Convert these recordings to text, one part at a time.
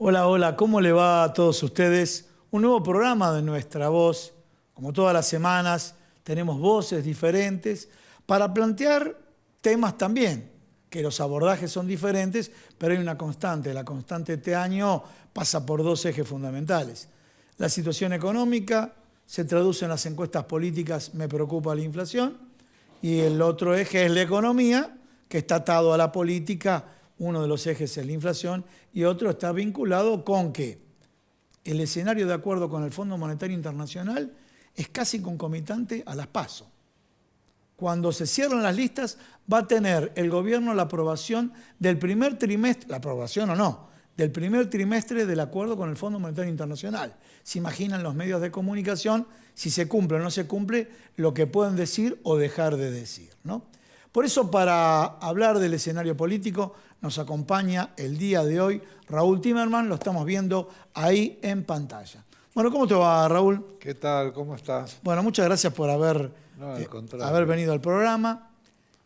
Hola, hola, ¿cómo le va a todos ustedes? Un nuevo programa de Nuestra Voz. Como todas las semanas, tenemos voces diferentes para plantear temas también, que los abordajes son diferentes, pero hay una constante. La constante este año pasa por dos ejes fundamentales. La situación económica se traduce en las encuestas políticas, me preocupa la inflación, y el otro eje es la economía, que está atado a la política. Uno de los ejes es la inflación y otro está vinculado con que el escenario, de acuerdo con el Fondo Monetario Internacional, es casi concomitante a las PASO. Cuando se cierran las listas, va a tener el gobierno la aprobación del primer trimestre, la aprobación o no, del primer trimestre del acuerdo con el Fondo Monetario Internacional. Se imaginan los medios de comunicación, si se cumple o no se cumple, lo que pueden decir o dejar de decir, ¿no? Por eso, para hablar del escenario político, nos acompaña el día de hoy Raúl Timerman, lo estamos viendo ahí en pantalla. Bueno, ¿cómo te va, Raúl? ¿Qué tal? ¿Cómo estás? Bueno, muchas gracias por haber venido al programa.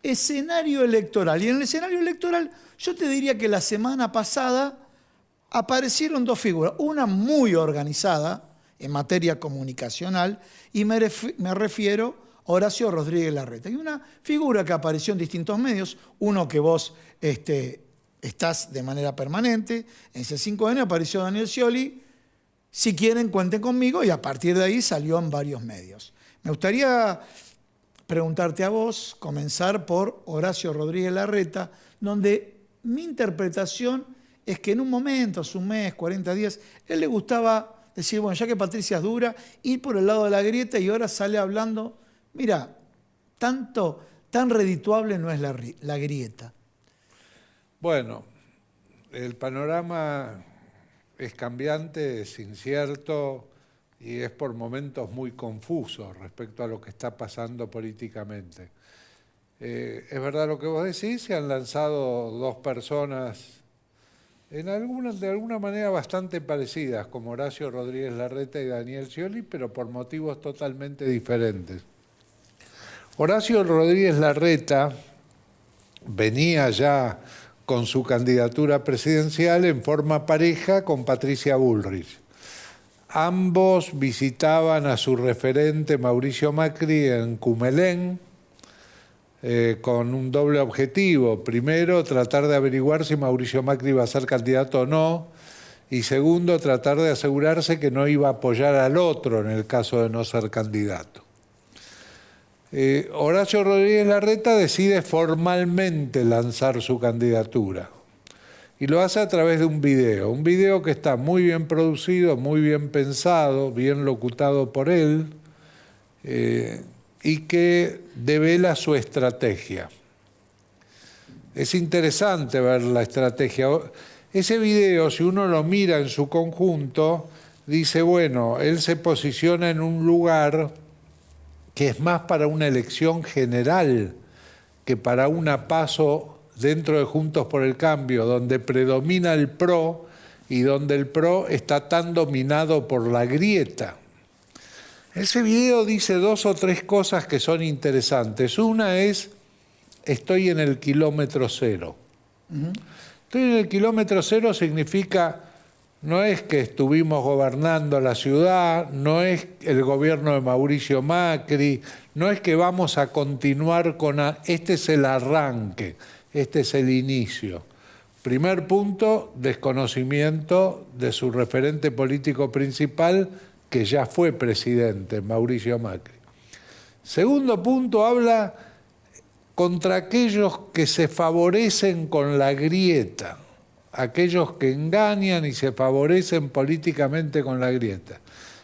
Escenario electoral. Y en el escenario electoral, yo te diría que la semana pasada aparecieron dos figuras. Una muy organizada en materia comunicacional, y me refiero Horacio Rodríguez Larreta. Y una figura que apareció en distintos medios, uno que vos estás de manera permanente, en C5N apareció Daniel Scioli, si quieren cuenten conmigo, y a partir de ahí salió en varios medios. Me gustaría preguntarte a vos, comenzar por Horacio Rodríguez Larreta, donde mi interpretación es que en un momento, hace un mes, 40 días, él le gustaba decir, bueno, ya que Patricia es dura, ir por el lado de la grieta, y ahora sale hablando, mira, tan redituable no es la grieta. Bueno, el panorama es cambiante, es incierto y es por momentos muy confuso respecto a lo que está pasando políticamente. Es verdad lo que vos decís, se han lanzado dos personas de alguna manera bastante parecidas, como Horacio Rodríguez Larreta y Daniel Scioli, pero por motivos totalmente diferentes. Horacio Rodríguez Larreta venía ya con su candidatura presidencial en forma pareja con Patricia Bullrich. Ambos visitaban a su referente Mauricio Macri en Cumelén con un doble objetivo. Primero, tratar de averiguar si Mauricio Macri iba a ser candidato o no, y segundo, tratar de asegurarse que no iba a apoyar al otro en el caso de no ser candidato. Horacio Rodríguez Larreta decide formalmente lanzar su candidatura y lo hace a través de un video que está muy bien producido, muy bien pensado, bien locutado por él y que devela su estrategia. Es interesante ver la estrategia. Ese video, si uno lo mira en su conjunto, dice, bueno, él se posiciona en un lugar que es más para una elección general que para una PASO dentro de Juntos por el Cambio, donde predomina el PRO y donde el PRO está tan dominado por la grieta. Ese video dice dos o tres cosas que son interesantes. Una es, estoy en el kilómetro cero. Estoy en el kilómetro cero significa, no es que estuvimos gobernando la ciudad, no es el gobierno de Mauricio Macri, no es que vamos a continuar con... Este es el arranque, este es el inicio. Primer punto, desconocimiento de su referente político principal, que ya fue presidente, Mauricio Macri. Segundo punto, habla contra aquellos que se favorecen con la grieta, aquellos que engañan y se favorecen políticamente con la grieta.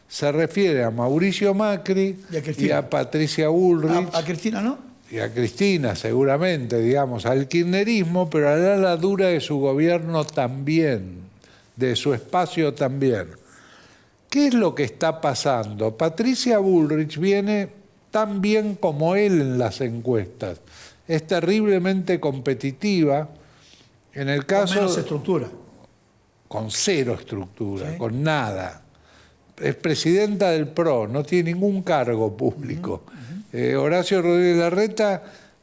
Se refiere a Mauricio Macri y a Patricia Bullrich. A Cristina, ¿no? Y a Cristina, seguramente, digamos, al kirchnerismo, pero a la ala dura de su gobierno también, de su espacio también. ¿Qué es lo que está pasando? Patricia Bullrich viene tan bien como él en las encuestas. Es terriblemente competitiva. En el caso, con menos estructura. Con cero estructura, ¿sí? Con nada. Es presidenta del PRO, no tiene ningún cargo público. Horacio Rodríguez Larreta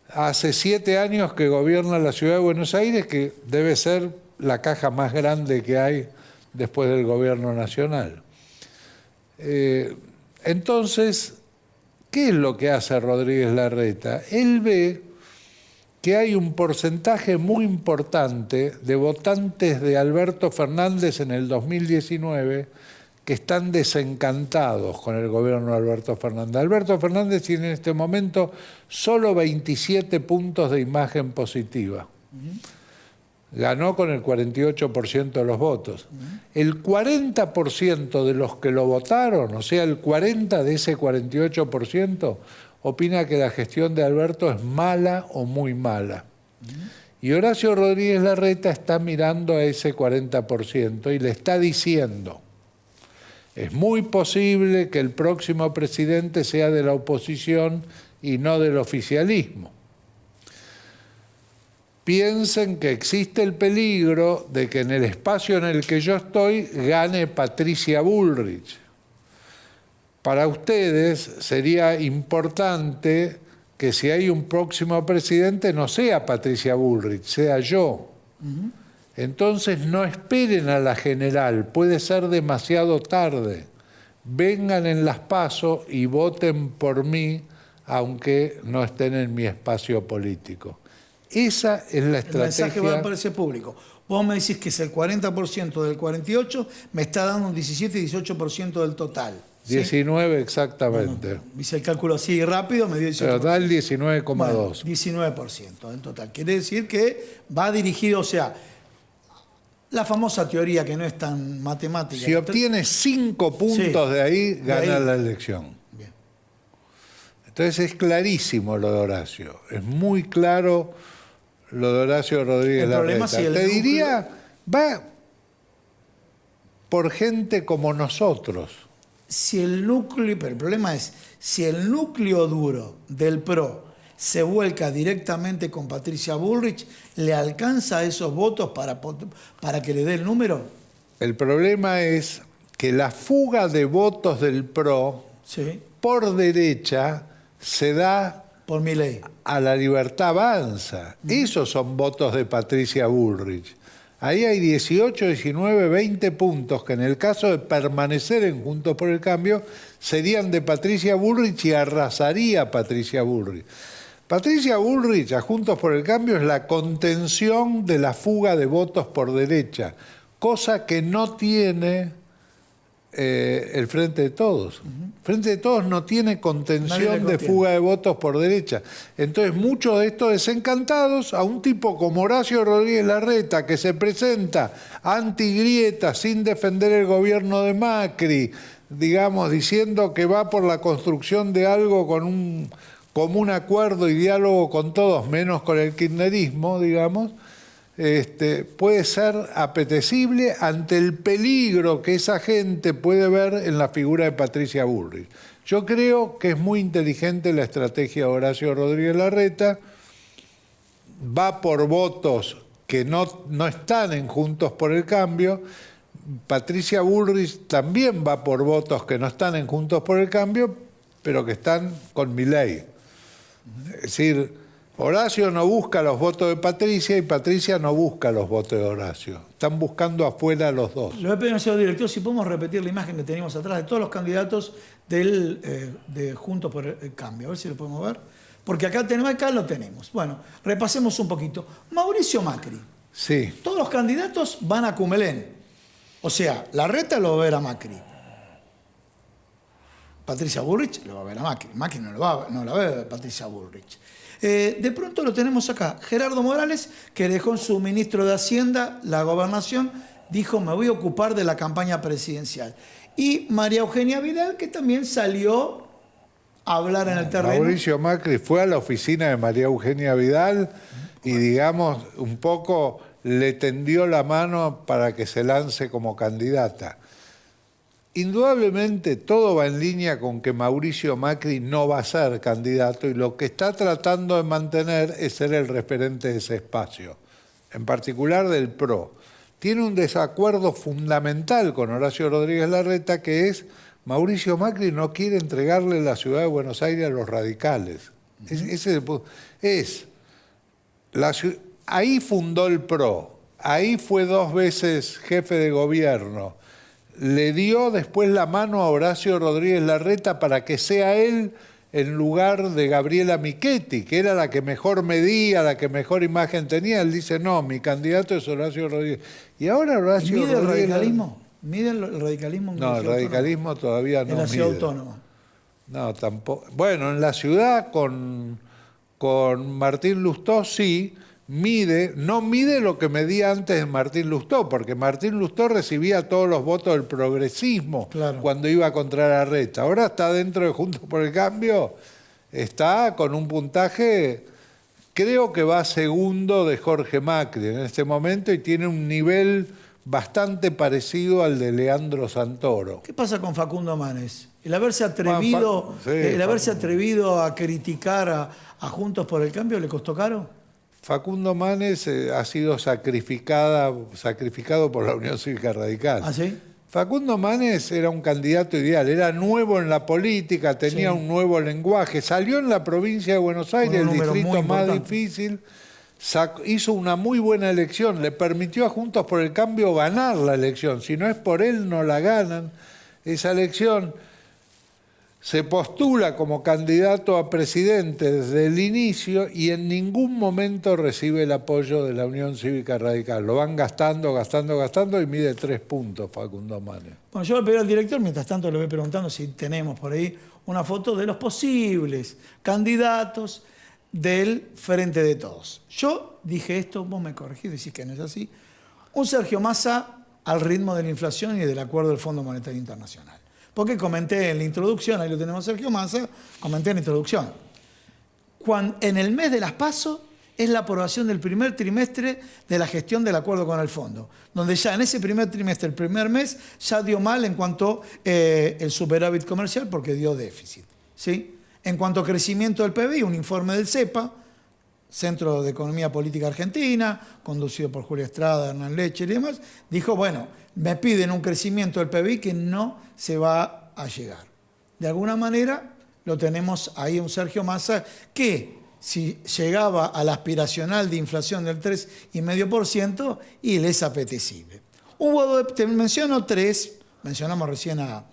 hace 7 años que gobierna la ciudad de Buenos Aires, que debe ser la caja más grande que hay después del gobierno nacional. Entonces, ¿qué es lo que hace Rodríguez Larreta? Él ve que hay un porcentaje muy importante de votantes de Alberto Fernández en el 2019 que están desencantados con el gobierno de Alberto Fernández. Alberto Fernández tiene en este momento solo 27 puntos de imagen positiva. Ganó con el 48% de los votos. El 40% de los que lo votaron, o sea, el 40% de ese 48%, opina que la gestión de Alberto es mala o muy mala. Y Horacio Rodríguez Larreta está mirando a ese 40% y le está diciendo: es muy posible que el próximo presidente sea de la oposición y no del oficialismo. Piensen que existe el peligro de que en el espacio en el que yo estoy gane Patricia Bullrich. Para ustedes sería importante que si hay un próximo presidente no sea Patricia Bullrich, sea yo. Entonces no esperen a la general, puede ser demasiado tarde. Vengan en las PASO y voten por mí, aunque no estén en mi espacio político. Esa es la estrategia. El mensaje va a aparecer público. Vos me decís que es el 40% del 48%, me está dando un 17 y 18% del total. ¿Sí? 19 exactamente. Bueno, hice el cálculo así rápido, me dio 18%. Pero da el 19,2. Bueno, 19% del total. Quiere decir que va dirigido, o sea, la famosa teoría que no es tan matemática. Si obtiene 5 puntos de ahí, gana la elección. Bien. Entonces es clarísimo lo de Horacio. Es muy claro lo de Horacio Rodríguez Larreta. Te diría, va por gente como nosotros. Si el núcleo, pero el problema es, si el núcleo duro del PRO se vuelca directamente con Patricia Bullrich, ¿le alcanza esos votos para que le dé el número? El problema es que la fuga de votos del PRO por derecha se da por Milei. A la Libertad Avanza. Esos son votos de Patricia Bullrich. Ahí hay 18, 19, 20 puntos que en el caso de permanecer en Juntos por el Cambio serían de Patricia Bullrich y arrasaría Patricia Bullrich. Patricia Bullrich a Juntos por el Cambio es la contención de la fuga de votos por derecha, cosa que no tiene el Frente de Todos. Frente de Todos no tiene contención de fuga de votos por derecha. Entonces muchos de estos desencantados, a un tipo como Horacio Rodríguez Larreta, que se presenta anti-grieta sin defender el gobierno de Macri, digamos, diciendo que va por la construcción de algo con un común acuerdo y diálogo con todos, menos con el kirchnerismo, digamos, puede ser apetecible ante el peligro que esa gente puede ver en la figura de Patricia Bullrich. Yo creo que es muy inteligente la estrategia de Horacio Rodríguez Larreta, va por votos que no están en Juntos por el Cambio. Patricia Bullrich también va por votos que no están en Juntos por el Cambio, pero que están con Milei. Es decir, Horacio no busca los votos de Patricia y Patricia no busca los votos de Horacio. Están buscando afuera los dos. Le voy a pedir al señor director si podemos repetir la imagen que teníamos atrás de todos los candidatos de Juntos por el Cambio. A ver si lo podemos ver. Porque acá lo tenemos. Bueno, repasemos un poquito. Mauricio Macri. Sí. Todos los candidatos van a Cumelén. O sea, Larreta lo va a ver a Macri. Patricia Bullrich lo va a ver a Macri. Macri no la ve a Patricia Bullrich. De pronto lo tenemos acá. Gerardo Morales, que dejó en su ministro de Hacienda la gobernación, dijo: me voy a ocupar de la campaña presidencial. Y María Eugenia Vidal, que también salió a hablar en el terreno. Mauricio Macri fue a la oficina de María Eugenia Vidal y, digamos, un poco le tendió la mano para que se lance como candidata. Indudablemente todo va en línea con que Mauricio Macri no va a ser candidato y lo que está tratando de mantener es ser el referente de ese espacio, en particular del PRO. Tiene un desacuerdo fundamental con Horacio Rodríguez Larreta, que es Mauricio Macri no quiere entregarle la ciudad de Buenos Aires a los radicales. Ahí fundó el PRO. ahí fue 2 veces jefe de gobierno. Le dio después la mano a Horacio Rodríguez Larreta para que sea él en lugar de Gabriela Michetti, que era la que mejor medía, la que mejor imagen tenía. Él dice, no, mi candidato es Horacio Rodríguez. Y ahora Horacio ¿Mide Rodríguez... el radicalismo? ¿Mide el radicalismo en No, el radicalismo todavía no en la ciudad mide. autónoma? No, tampoco. Bueno, en la ciudad con Martín Lustó sí mide, no mide lo que medía antes de Martín Lustó, porque Martín Lustó recibía todos los votos del progresismo cuando iba contra Larreta. Ahora está dentro de Juntos por el Cambio, está con un puntaje, creo que va segundo de Jorge Macri en este momento y tiene un nivel bastante parecido al de Leandro Santoro. ¿Qué pasa con Facundo Manes? El haberse atrevido, a criticar a Juntos por el Cambio, ¿le costó caro? Facundo Manes ha sido sacrificado por la Unión Cívica Radical. ¿Ah, sí? Facundo Manes era un candidato ideal, era nuevo en la política, tenía un nuevo lenguaje, salió en la provincia de Buenos Aires, el distrito más difícil, hizo una muy buena elección, le permitió a Juntos por el Cambio ganar la elección, si no es por él no la ganan esa elección. Se postula como candidato a presidente desde el inicio y en ningún momento recibe el apoyo de la Unión Cívica Radical. Lo van gastando y mide 3 puntos Facundo Manes. Bueno, yo le pedí al director, mientras tanto le voy preguntando si tenemos por ahí una foto de los posibles candidatos del Frente de Todos. Yo dije esto, vos me corregís, decís que no es así. Un Sergio Massa al ritmo de la inflación y del acuerdo del Fondo Monetario Internacional. Porque comenté en la introducción, ahí lo tenemos Sergio Massa, comenté en la introducción. En el mes de las PASO es la aprobación del primer trimestre de la gestión del acuerdo con el fondo, donde ya en ese primer trimestre, el primer mes, ya dio mal en cuanto el superávit comercial porque dio déficit, ¿sí? En cuanto a crecimiento del PBI, un informe del CEPA, Centro de Economía Política Argentina, conducido por Julia Estrada, Hernán Lecher y demás, dijo, bueno, me piden un crecimiento del PBI que no se va a llegar. De alguna manera lo tenemos ahí un Sergio Massa que si llegaba a la aspiracional de inflación del 3,5% y le es apetecible. Te menciono 3, mencionamos recién a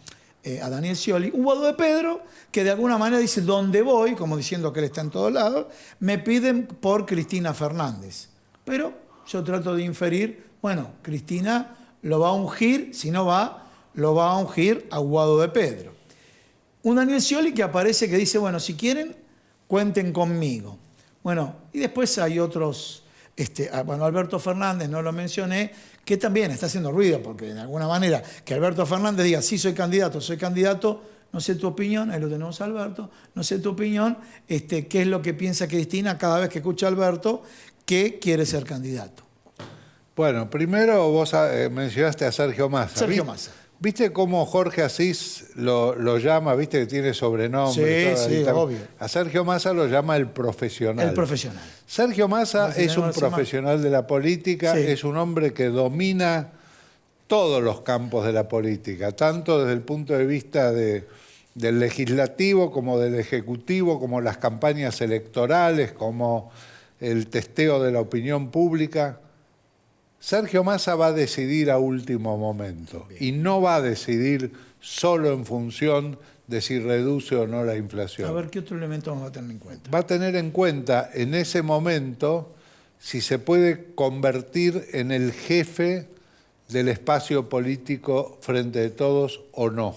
Daniel Scioli, un Guado de Pedro que de alguna manera dice, ¿dónde voy? Como diciendo que él está en todos lados, me piden por Cristina Fernández. Pero yo trato de inferir, bueno, Cristina lo va a ungir, si no va, lo va a ungir a Guado de Pedro. Un Daniel Scioli que aparece que dice, bueno, si quieren, cuenten conmigo. Bueno, y después hay otros, bueno, Alberto Fernández, no lo mencioné, que también está haciendo ruido, porque de alguna manera que Alberto Fernández diga, sí, soy candidato, no sé tu opinión, ahí lo tenemos a Alberto, no sé tu opinión, qué es lo que piensa Cristina cada vez que escucha a Alberto que quiere ser candidato. Bueno, primero vos mencionaste a Sergio Massa. Sergio Massa. ¿Viste cómo Jorge Asís lo llama? ¿Viste que tiene sobrenombre? Sí, obvio. A Sergio Massa lo llama el profesional. El profesional. Sergio Massa es un profesional de la política, es un hombre que domina todos los campos de la política, tanto desde el punto de vista del legislativo como del ejecutivo, como las campañas electorales, como el testeo de la opinión pública. Sergio Massa va a decidir a último momento y no va a decidir solo en función de si reduce o no la inflación. A ver, ¿qué otro elemento vamos a tener en cuenta? Va a tener en cuenta en ese momento si se puede convertir en el jefe del espacio político Frente de Todos o no.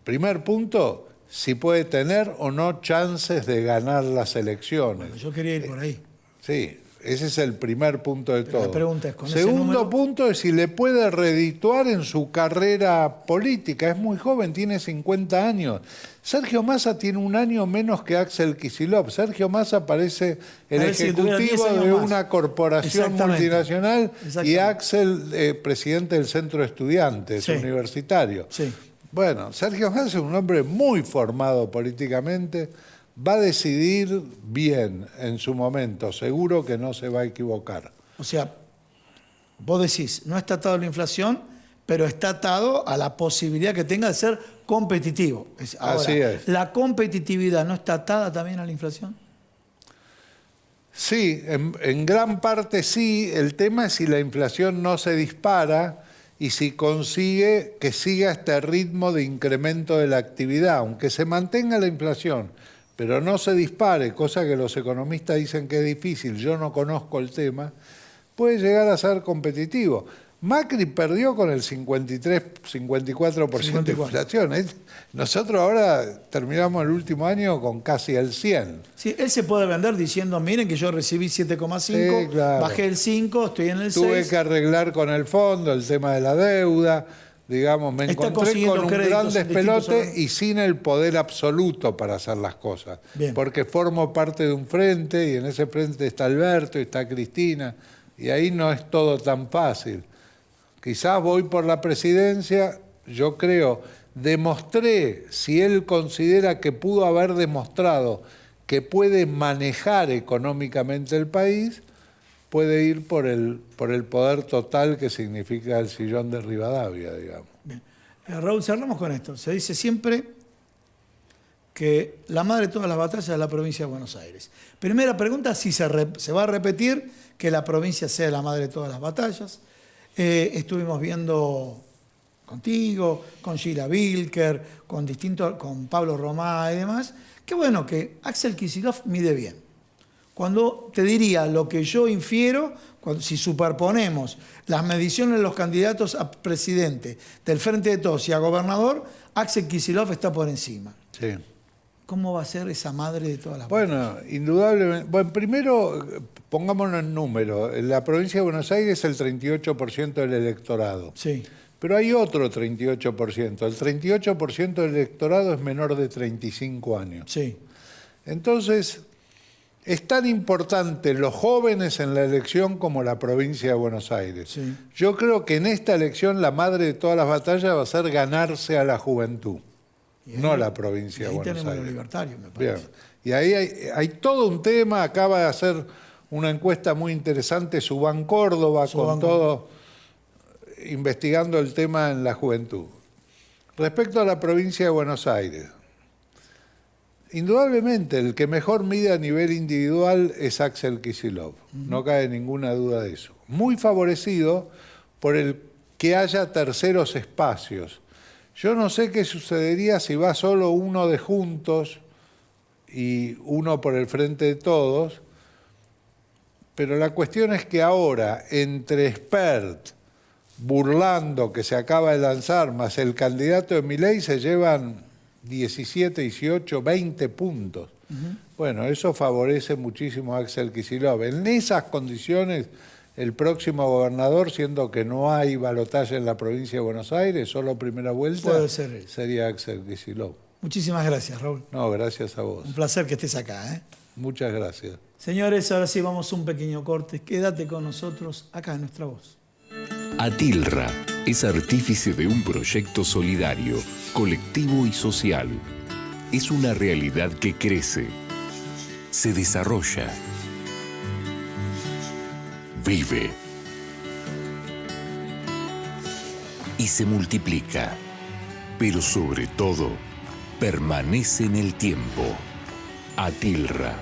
Primer punto, si puede tener o no chances de ganar las elecciones. Bueno, yo quería ir por ahí. Sí. Ese es el primer punto de todo. La pregunta es, ¿con Segundo punto es si le puede redituar en su carrera política. Es muy joven, tiene 50 años. Sergio Massa tiene un año menos que Axel Kicillof. Sergio Massa parece el ejecutivo de una corporación multinacional y Axel presidente del centro de estudiantes universitario. Sí. Bueno, Sergio Massa es un hombre muy formado políticamente. Va a decidir bien en su momento, seguro que no se va a equivocar. O sea, vos decís, no está atado a la inflación, pero está atado a la posibilidad que tenga de ser competitivo. Ahora, así es. ¿La competitividad no está atada también a la inflación? Sí, en gran parte sí. El tema es si la inflación no se dispara y si consigue que siga este ritmo de incremento de la actividad, aunque se mantenga la inflación, pero no se dispare, cosa que los economistas dicen que es difícil, yo no conozco el tema, puede llegar a ser competitivo. Macri perdió con el 54% de inflación. Nosotros ahora terminamos el último año con casi el 100%. Sí, él se puede vender diciendo, miren que yo recibí 7,5, Sí, claro. bajé el 5, estoy en el 6. Tuve que arreglar con el fondo el tema de la deuda. Digamos, me encontré con un gran despelote y sin el poder absoluto para hacer las cosas. Bien. Porque formo parte de un frente y en ese frente está Alberto y está Cristina y ahí no es todo tan fácil. Quizás voy por la presidencia, yo creo, demostré, si él considera que pudo haber demostrado que puede manejar económicamente el país, puede ir por el poder total que significa el sillón de Rivadavia, digamos. Bien. Raúl, cerramos con esto. Se dice siempre que la madre de todas las batallas es la provincia de Buenos Aires. Primera pregunta, si se va a repetir que la provincia sea la madre de todas las batallas. Estuvimos viendo contigo, con Gira Wilker, con Pablo Romá y demás. Qué bueno que Axel Kicillof mide bien. Cuando te diría lo que yo infiero, si superponemos las mediciones de los candidatos a presidente del Frente de Todos y a gobernador, Axel Kicillof está por encima. Sí. ¿Cómo va a ser esa madre de todas las Bueno, indudablemente. Bueno, primero, pongámonos en número. En la provincia de Buenos Aires el 38% del electorado. Sí. Pero hay otro 38%. El 38% del electorado es menor de 35 años. Sí. Entonces, es tan importante los jóvenes en la elección como la provincia de Buenos Aires. Sí. Yo creo que en esta elección la madre de todas las batallas va a ser ganarse a la juventud. Ahí, no la provincia de Buenos Aires. Ahí tenemos los libertarios, me parece. Bien. Y ahí hay todo un tema, acaba de hacer una encuesta muy interesante, Subán Córdoba, con todo, investigando el tema en la juventud. Respecto a la provincia de Buenos Aires, indudablemente el que mejor mide a nivel individual es Axel Kicillof, no cabe ninguna duda de eso. Muy favorecido por el que haya terceros espacios. Yo no sé qué sucedería si va solo uno de Juntos y uno por el Frente de Todos, pero la cuestión es que ahora, entre Spert, Burlando, que se acaba de lanzar, más el candidato de Milei, se llevan 17, 18, 20 puntos. Bueno, eso favorece muchísimo a Axel Kicillof. En esas condiciones, el próximo gobernador, siendo que no hay balotaje en la provincia de Buenos Aires, solo primera vuelta, puede ser él. Sería Axel Kicillof. Muchísimas gracias, Raúl. No, gracias a vos. Un placer que estés acá, ¿eh? Muchas gracias. Señores, ahora sí vamos a un pequeño corte. Quédate con nosotros acá en Nuestra Voz. Atilra es artífice de un proyecto solidario, colectivo y social. Es una realidad que crece, se desarrolla, vive y se multiplica, pero sobre todo permanece en el tiempo. Atilra,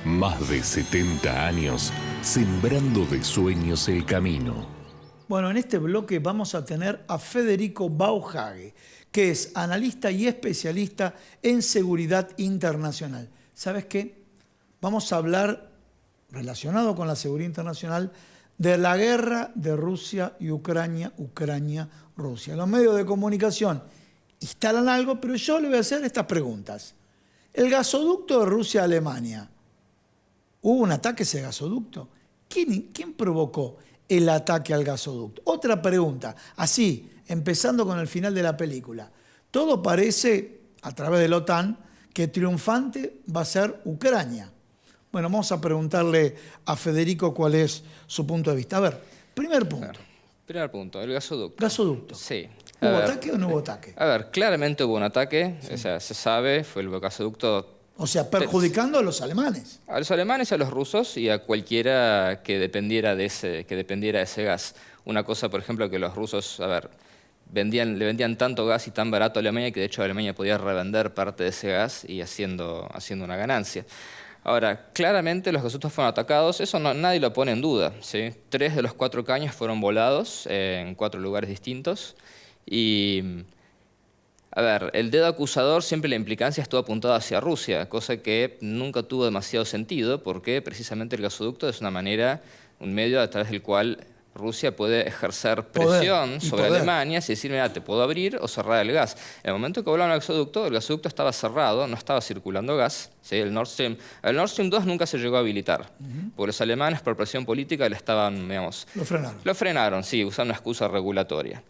más de 70 años sembrando de sueños el camino. Bueno, en este bloque vamos a tener a Federico Bauhage, que es analista y especialista en seguridad internacional. ¿Sabes qué? Vamos a hablar, relacionado con la seguridad internacional, de la guerra de Rusia y Ucrania, Ucrania-Rusia. Los medios de comunicación instalan algo, pero yo le voy a hacer estas preguntas. El gasoducto de Rusia a Alemania, ¿hubo un ataque a ese gasoducto? ¿Quién provocó el ataque al gasoducto? Otra pregunta, así, empezando con el final de la película. Todo parece, a través de la OTAN, que triunfante va a ser Ucrania. Bueno, vamos a preguntarle a Federico cuál es su punto de vista. A ver, primer punto. Primer punto, el gasoducto. Gasoducto. Sí. ¿Hubo ataque o no hubo ataque? A ver, claramente hubo un ataque, o sea, se sabe, fue el gasoducto. O sea, perjudicando a los alemanes. A los alemanes, a los rusos y a cualquiera que dependiera de ese gas. Una cosa, por ejemplo, que los rusos, a ver, le vendían tanto gas y tan barato a Alemania que de hecho Alemania podía revender parte de ese gas y haciendo una ganancia. Ahora, claramente los gasoductos fueron atacados, eso nadie lo pone en duda, ¿sí? 3 de los 4 caños fueron volados en 4 lugares distintos. Y, a ver, el dedo acusador, siempre la implicancia estuvo apuntada hacia Rusia, cosa que nunca tuvo demasiado sentido, porque precisamente el gasoducto es una manera, un medio a través del cual Rusia puede ejercer presión sobre Alemania y decir, mira, te puedo abrir o cerrar el gas. En el momento que volaron el gasoducto estaba cerrado, no estaba circulando gas, ¿sí? El Nord Stream 2 nunca se llegó a habilitar, porque los alemanes, por presión política, le estaban, digamos... Lo frenaron, sí, usando una excusa regulatoria.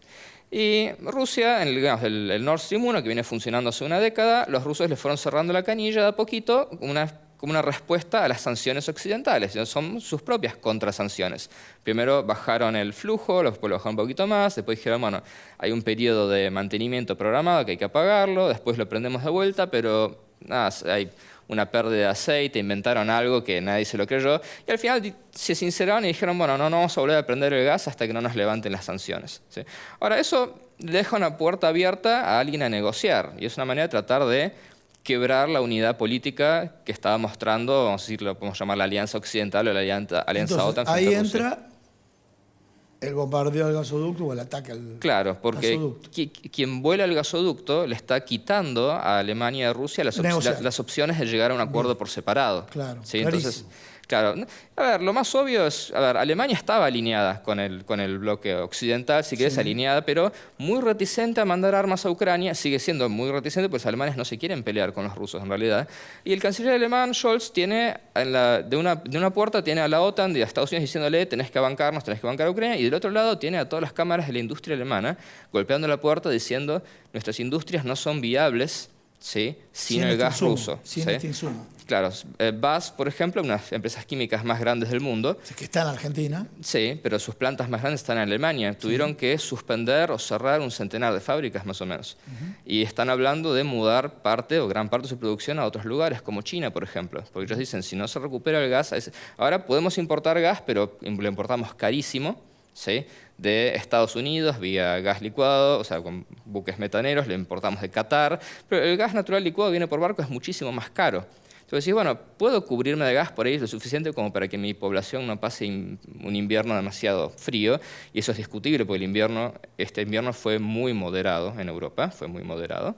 Y Rusia, el Nord Stream 1, que viene funcionando hace una década, los rusos le fueron cerrando la canilla de a poquito, como una respuesta a las sanciones occidentales. Son sus propias contrasanciones. Primero bajaron el flujo, después lo bajaron un poquito más, después dijeron, bueno, hay un periodo de mantenimiento programado que hay que apagarlo, después lo prendemos de vuelta, pero nada, hay una pérdida de aceite, inventaron algo que nadie se lo creyó, y al final se sinceraron y dijeron, bueno, no vamos a volver a prender el gas hasta que no nos levanten las sanciones, ¿sí? Ahora, eso deja una puerta abierta a alguien a negociar, y es una manera de tratar de quebrar la unidad política que estaba mostrando, vamos a decirlo, podemos llamar la Alianza Occidental o la Alianza OTAN. Ahí entra el bombardeo del gasoducto o el ataque al gasoducto. Claro, porque quien vuela el gasoducto le está quitando a Alemania y a Rusia las opciones de llegar a un acuerdo por separado. Claro, ¿sí? Entonces, claro, a ver, lo más obvio es, a ver, Alemania estaba alineada con el bloque occidental, si querés, alineada, pero muy reticente a mandar armas a Ucrania, sigue siendo muy reticente, pues los alemanes no se quieren pelear con los rusos en realidad. Y el canciller alemán, Scholz, tiene, de una puerta tiene a la OTAN y a Estados Unidos diciéndole, tenés que bancarnos, tenés que bancar a Ucrania, y del otro lado tiene a todas las cámaras de la industria alemana golpeando la puerta diciendo, nuestras industrias no son viables, ¿sí? sin el gas ruso. Sin ¿sí? este insumo. Claro, BASF, por ejemplo, una de las empresas químicas más grandes del mundo. Que está en Argentina. Sí, pero sus plantas más grandes están en Alemania. Tuvieron que suspender o cerrar un centenar de fábricas más o menos. Y están hablando de mudar parte o gran parte de su producción a otros lugares, como China, por ejemplo. Porque ellos dicen, si no se recupera el gas... Ahora podemos importar gas, pero lo importamos carísimo, ¿sí? De Estados Unidos vía gas licuado, o sea, con buques metaneros, lo importamos de Qatar. Pero el gas natural licuado viene por barco, es muchísimo más caro. Entonces decís, bueno, puedo cubrirme de gas por ahí lo suficiente como para que mi población no pase un invierno demasiado frío, y eso es discutible porque este invierno fue muy moderado en Europa, fue muy moderado,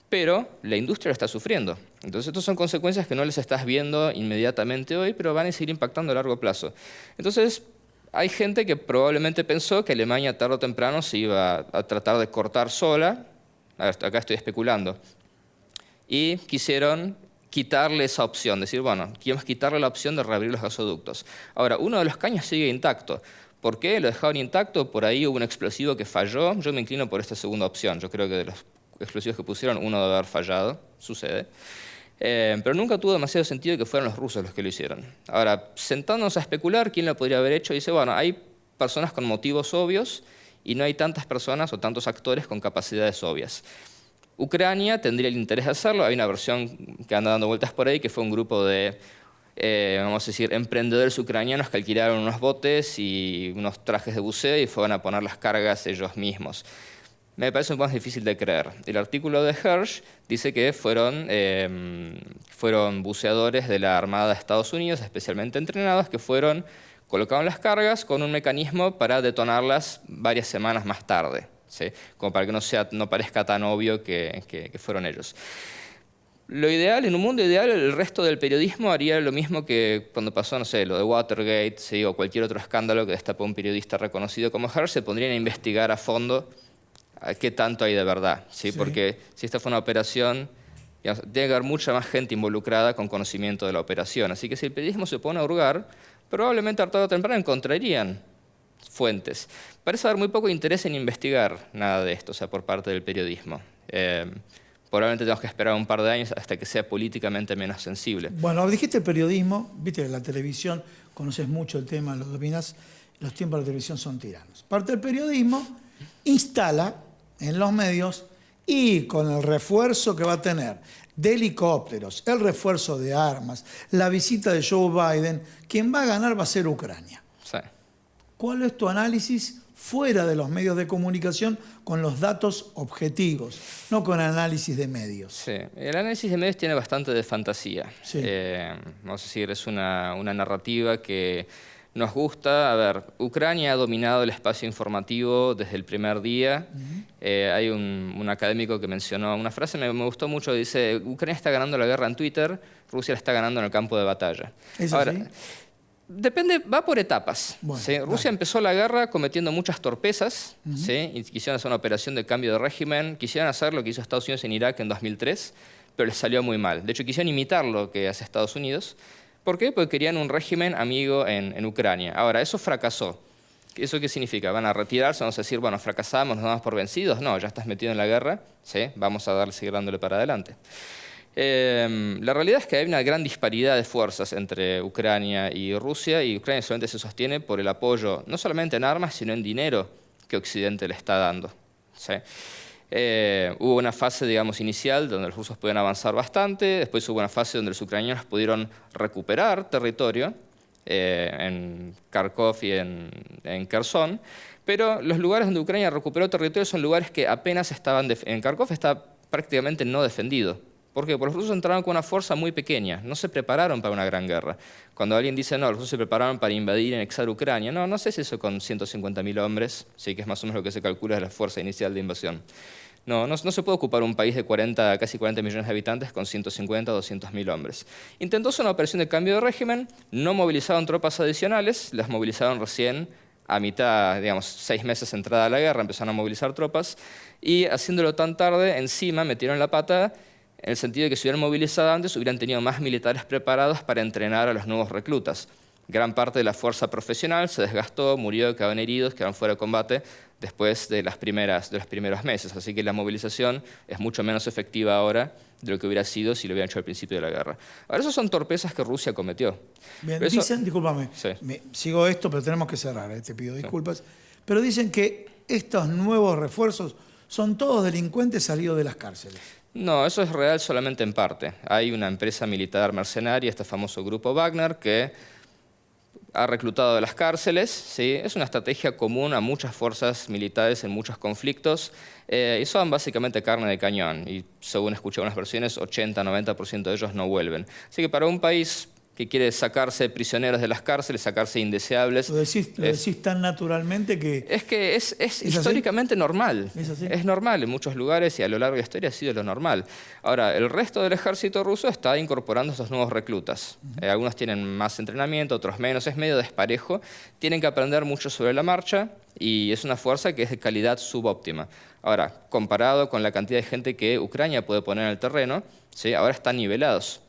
pero la industria lo está sufriendo. Entonces estas son consecuencias que no les estás viendo inmediatamente hoy, pero van a seguir impactando a largo plazo. Entonces hay gente que probablemente pensó que Alemania tarde o temprano se iba a tratar de cortar sola, acá estoy especulando, y quisieron quitarle esa opción, decir, bueno, queremos quitarle la opción de reabrir los gasoductos. Ahora, uno de los caños sigue intacto. ¿Por qué? Lo dejaron intacto, por ahí hubo un explosivo que falló. Yo me inclino por esta segunda opción. Yo creo que de los explosivos que pusieron, uno debe haber fallado, sucede. Pero nunca tuvo demasiado sentido que fueran los rusos los que lo hicieron. Ahora, sentándonos a especular quién lo podría haber hecho, dice, bueno, hay personas con motivos obvios y no hay tantas personas o tantos actores con capacidades obvias. Ucrania tendría el interés de hacerlo. Hay una versión que anda dando vueltas por ahí, que fue un grupo de, vamos a decir, emprendedores ucranianos que alquilaron unos botes y unos trajes de buceo y fueron a poner las cargas ellos mismos. Me parece un poco más difícil de creer. El artículo de Hersh dice que fueron buceadores de la Armada de Estados Unidos, especialmente entrenados, que colocaron las cargas con un mecanismo para detonarlas varias semanas más tarde. ¿Sí? Como para que no parezca tan obvio que fueron ellos. Lo ideal, en un mundo ideal, el resto del periodismo haría lo mismo que cuando pasó, no sé, lo de Watergate, ¿sí? O cualquier otro escándalo que destapó un periodista reconocido como Hersh, se pondrían a investigar a fondo qué tanto hay de verdad, ¿sí? Porque si esta fue una operación, digamos, tiene que haber mucha más gente involucrada con conocimiento de la operación. Así que si el periodismo se pone a hurgar, probablemente tarde o temprano encontrarían fuentes. Parece haber muy poco interés en investigar nada de esto, o sea, por parte del periodismo. Probablemente tenemos que esperar un par de años hasta que sea políticamente menos sensible. Bueno, dijiste periodismo, viste que la televisión, conoces mucho el tema, lo dominas, los tiempos de la televisión son tiranos. Parte del periodismo instala en los medios, y con el refuerzo que va a tener de helicópteros, el refuerzo de armas, la visita de Joe Biden, quien va a ganar va a ser Ucrania. Sí. ¿Cuál es tu análisis fuera de los medios de comunicación con los datos objetivos, no con análisis de medios. Sí, el análisis de medios tiene bastante de fantasía. Sí. Vamos a decir, es una narrativa que nos gusta. A ver, Ucrania ha dominado el espacio informativo desde el primer día. Hay un académico que mencionó una frase, me gustó mucho, dice: Ucrania está ganando la guerra en Twitter, Rusia la está ganando en el campo de batalla. ¿Es Ahora, así? depende, va por etapas. Bueno, ¿sí? Rusia empezó la guerra cometiendo muchas torpezas, ¿sí? Y quisieron hacer una operación de cambio de régimen, quisieron hacer lo que hizo Estados Unidos en Irak en 2003, pero les salió muy mal. De hecho, quisieron imitar lo que hace Estados Unidos. ¿Por qué? Porque querían un régimen amigo en Ucrania. Ahora, eso fracasó. ¿Eso qué significa? ¿Van a retirarse? ¿Vamos a decir, bueno, fracasamos, nos damos por vencidos? No, ya estás metido en la guerra, ¿sí? Vamos a seguir dándole para adelante. La realidad es que hay una gran disparidad de fuerzas entre Ucrania y Ucrania solamente se sostiene por el apoyo, no solamente en armas, sino en dinero que Occidente le está dando, ¿sí? Hubo una fase, digamos, inicial donde los rusos pudieron avanzar bastante, después hubo una fase donde los ucranianos pudieron recuperar territorio en Kharkov y en Kherson, pero los lugares donde Ucrania recuperó territorio son lugares que apenas estaban... En Kharkov está prácticamente no defendido. ¿Por qué? Porque los rusos entraron con una fuerza muy pequeña, no se prepararon para una gran guerra. Cuando alguien dice, no, los rusos se prepararon para invadir y anexar Ucrania, no sé si eso con 150.000 hombres, sí, que es más o menos lo que se calcula de la fuerza inicial de invasión. No se puede ocupar un país de casi 40 millones de habitantes con 150 o 200.000 hombres. Intentó hacer una operación de cambio de régimen, no movilizaron tropas adicionales, las movilizaron recién a mitad, digamos, 6 meses entrada a la guerra, empezaron a movilizar tropas, y haciéndolo tan tarde, encima metieron la pata, en el sentido de que si hubieran movilizado antes, hubieran tenido más militares preparados para entrenar a los nuevos reclutas. Gran parte de la fuerza profesional se desgastó, murió, quedaron heridos, quedaron fuera de combate después de los primeros meses. Así que la movilización es mucho menos efectiva ahora de lo que hubiera sido si lo hubieran hecho al principio de la guerra. Ahora, esas son torpezas que Rusia cometió. Bien, dicen, discúlpame, sí. Sigo esto, pero tenemos que cerrar, te pido disculpas, pero dicen que estos nuevos refuerzos son todos delincuentes salidos de las cárceles. No, eso es real solamente en parte. Hay una empresa militar mercenaria, este famoso grupo Wagner, que ha reclutado de las cárceles, ¿sí? Es una estrategia común a muchas fuerzas militares en muchos conflictos, y son básicamente carne de cañón, y según escuché unas versiones, 80-90% de ellos no vuelven. Así que para un país que quiere sacarse prisioneros de las cárceles, sacarse indeseables... Lo decís tan naturalmente que... Es que es históricamente normal. ¿Es así? Es normal en muchos lugares y a lo largo de la historia ha sido lo normal. Ahora, el resto del ejército ruso está incorporando estos nuevos reclutas. Algunos tienen más entrenamiento, otros menos. Es medio desparejo. Tienen que aprender mucho sobre la marcha y es una fuerza que es de calidad subóptima. Ahora, comparado con la cantidad de gente que Ucrania puede poner en el terreno, ¿sí? Ahora están nivelados.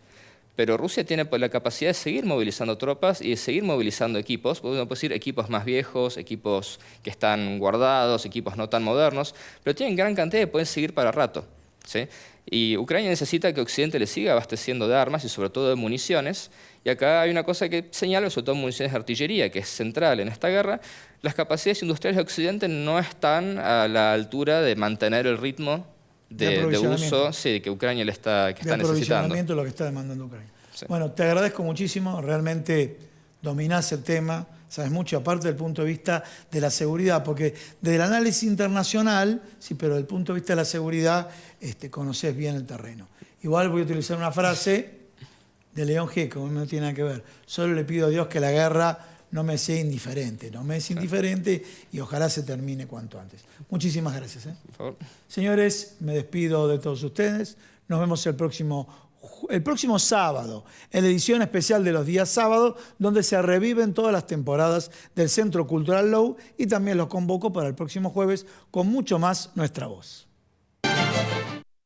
Pero Rusia tiene la capacidad de seguir movilizando tropas y de seguir movilizando equipos. Podemos decir equipos más viejos, equipos que están guardados, equipos no tan modernos, pero tienen gran cantidad y pueden seguir para rato, ¿sí? Y Ucrania necesita que Occidente le siga abasteciendo de armas y sobre todo de municiones. Y acá hay una cosa que señalo, sobre todo municiones de artillería, que es central en esta guerra. Las capacidades industriales de Occidente no están a la altura de mantener el ritmo de uso, sí, que Ucrania está necesitando. Aprovisionamiento, lo que está demandando Ucrania. Sí. Bueno, te agradezco muchísimo, realmente dominás el tema, sabes mucho, aparte del punto de vista de la seguridad, porque desde el análisis internacional, sí, pero desde el punto de vista de la seguridad, conocés bien el terreno. Igual voy a utilizar una frase de León Gieco, no tiene nada que ver. Solo le pido a Dios que la guerra no me sea indiferente, no me es indiferente y ojalá se termine cuanto antes. Muchísimas gracias. Por favor. Señores, me despido de todos ustedes. Nos vemos el próximo sábado, en la edición especial de los días sábados, donde se reviven todas las temporadas del Centro Cultural Low y también los convoco para el próximo jueves con mucho más Nuestra Voz.